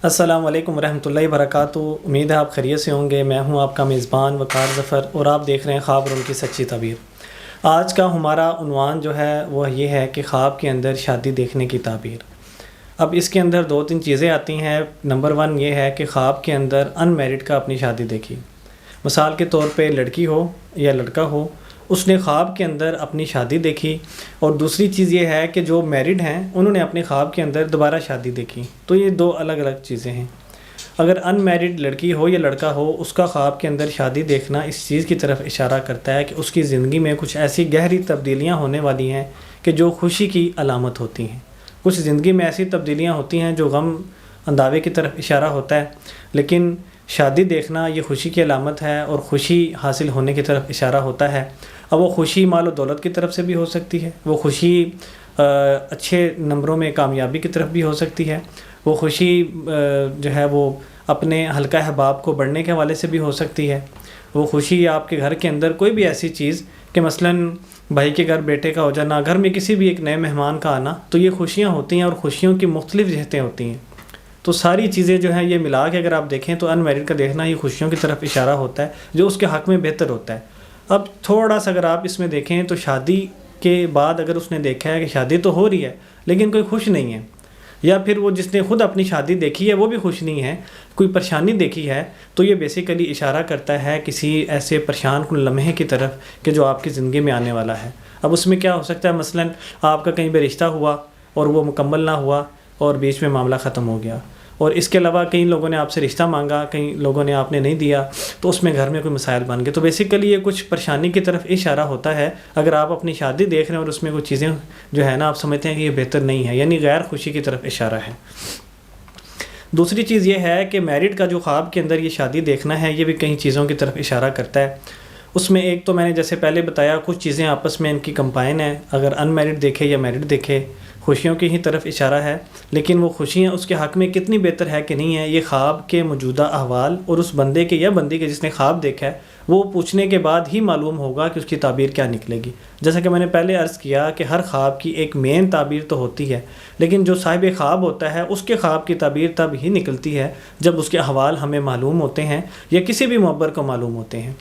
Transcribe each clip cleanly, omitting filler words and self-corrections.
السلام علیکم ورحمۃ اللہ وبرکاتہ۔ امید ہے آپ خیریت سے ہوں گے۔ میں ہوں آپ کا میزبان وقار ظفر اور آپ دیکھ رہے ہیں خواب اور ان کی سچی تعبیر۔ آج کا ہمارا عنوان جو ہے وہ یہ ہے کہ خواب کے اندر شادی دیکھنے کی تعبیر۔ اب اس کے اندر دو تین چیزیں آتی ہیں۔ نمبر 1 یہ ہے کہ خواب کے اندر ان میرڈ کا اپنی شادی دیکھی۔ مثال کے طور پہ لڑکی ہو یا لڑکا ہو، اس نے خواب کے اندر اپنی شادی دیکھی، اور دوسری چیز یہ ہے کہ جو میرڈ ہیں انہوں نے اپنے خواب کے اندر دوبارہ شادی دیکھی۔ تو یہ دو الگ الگ چیزیں ہیں۔ اگر ان میرڈ لڑکی ہو یا لڑکا ہو، اس کا خواب کے اندر شادی دیکھنا اس چیز کی طرف اشارہ کرتا ہے کہ اس کی زندگی میں کچھ ایسی گہری تبدیلیاں ہونے والی ہیں کہ جو خوشی کی علامت ہوتی ہیں۔ کچھ زندگی میں ایسی تبدیلیاں ہوتی ہیں جو غم انداوے کی طرف اشارہ ہوتا ہے، لیکن شادی دیکھنا یہ خوشی کی علامت ہے اور خوشی حاصل ہونے کی طرف اشارہ ہوتا ہے۔ اب وہ خوشی مال و دولت کی طرف سے بھی ہو سکتی ہے، وہ خوشی اچھے نمبروں میں کامیابی کی طرف بھی ہو سکتی ہے، وہ خوشی جو ہے وہ اپنے حلقہ احباب کو بڑھنے کے حوالے سے بھی ہو سکتی ہے، وہ خوشی آپ کے گھر کے اندر کوئی بھی ایسی چیز کہ مثلاً بھائی کے گھر بیٹے کا ہو جانا، گھر میں کسی بھی ایک نئے مہمان کا آنا، تو یہ خوشیاں ہوتی ہیں اور خوشیوں کی مختلف جہتیں ہوتی ہیں۔ تو ساری چیزیں جو ہیں یہ ملا کے اگر آپ دیکھیں تو ان میرڈ کا دیکھنا یہ خوشیوں کی طرف اشارہ ہوتا ہے جو اس کے حق میں بہتر ہوتا ہے۔ اب تھوڑا سا اگر آپ اس میں دیکھیں تو شادی کے بعد اگر اس نے دیکھا ہے کہ شادی تو ہو رہی ہے لیکن کوئی خوش نہیں ہے، یا پھر وہ جس نے خود اپنی شادی دیکھی ہے وہ بھی خوش نہیں ہے، کوئی پریشانی دیکھی ہے، تو یہ بیسیکلی اشارہ کرتا ہے کسی ایسے پریشان کن لمحے کی طرف کہ جو آپ کی زندگی میں آنے والا ہے۔ اب اس میں کیا ہو سکتا ہے، مثلاً آپ کا کہیں پہ رشتہ ہوا اور وہ مکمل نہ ہوا اور بیچ میں معاملہ ختم ہو گیا، اور اس کے علاوہ کئی لوگوں نے آپ سے رشتہ مانگا، کئی لوگوں نے آپ نے نہیں دیا، تو اس میں گھر میں کوئی مسائل بن گئے۔ تو بیسیکلی یہ کچھ پریشانی کی طرف اشارہ ہوتا ہے اگر آپ اپنی شادی دیکھ رہے ہیں اور اس میں کوئی چیزیں جو ہے نا آپ سمجھتے ہیں کہ یہ بہتر نہیں ہے، یعنی غیر خوشی کی طرف اشارہ ہے۔ دوسری چیز یہ ہے کہ میرڈ کا جو خواب کے اندر یہ شادی دیکھنا ہے یہ بھی کئی چیزوں کی طرف اشارہ کرتا ہے۔ اس میں ایک تو میں نے جیسے پہلے بتایا کچھ چیزیں آپس میں ان کی کمبائن ہیں، اگر ان میرڈ دیکھے یا میرڈ دیکھے خوشیوں کی ہی طرف اشارہ ہے، لیکن وہ خوشیاں اس کے حق میں کتنی بہتر ہے کہ نہیں ہے، یہ خواب کے موجودہ احوال اور اس بندے کے یا بندی کے جس نے خواب دیکھا ہے وہ پوچھنے کے بعد ہی معلوم ہوگا کہ اس کی تعبیر کیا نکلے گی۔ جیسا کہ میں نے پہلے عرض کیا کہ ہر خواب کی ایک مین تعبیر تو ہوتی ہے، لیکن جو صاحب خواب ہوتا ہے اس کے خواب کی تعبیر تب ہی نکلتی ہے جب اس کے احوال ہمیں معلوم ہوتے ہیں یا کسی بھی معبر کو معلوم ہوتے ہیں۔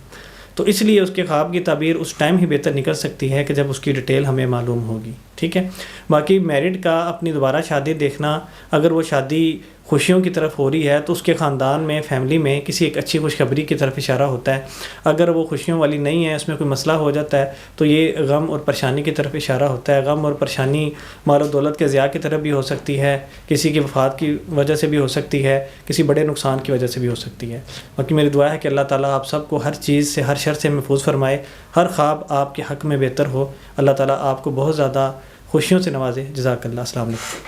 تو اس لیے اس کے خواب کی تعبیر اس ٹائم ہی بہتر نکل سکتی ہے کہ جب اس کی ڈیٹیل ہمیں معلوم ہوگی، ٹھیک ہے۔ باقی میرڈ کا اپنی دوبارہ شادی دیکھنا، اگر وہ شادی خوشیوں کی طرف ہو رہی ہے تو اس کے خاندان میں، فیملی میں کسی ایک اچھی خوشخبری کی طرف اشارہ ہوتا ہے۔ اگر وہ خوشیوں والی نہیں ہے، اس میں کوئی مسئلہ ہو جاتا ہے تو یہ غم اور پریشانی کی طرف اشارہ ہوتا ہے۔ غم اور پریشانی مال و دولت کے ضیاع کی طرف بھی ہو سکتی ہے، کسی کی وفات کی وجہ سے بھی ہو سکتی ہے، کسی بڑے نقصان کی وجہ سے بھی ہو سکتی ہے۔ باقی میری دعا ہے کہ اللہ تعالیٰ آپ سب کو ہر چیز سے، ہر شر سے محفوظ فرمائے، ہر خواب آپ کے حق میں بہتر ہو، اللہ تعالیٰ آپ کو بہت زیادہ خوشیوں سے نوازے۔ جزاک اللہ۔ السلام علیکم۔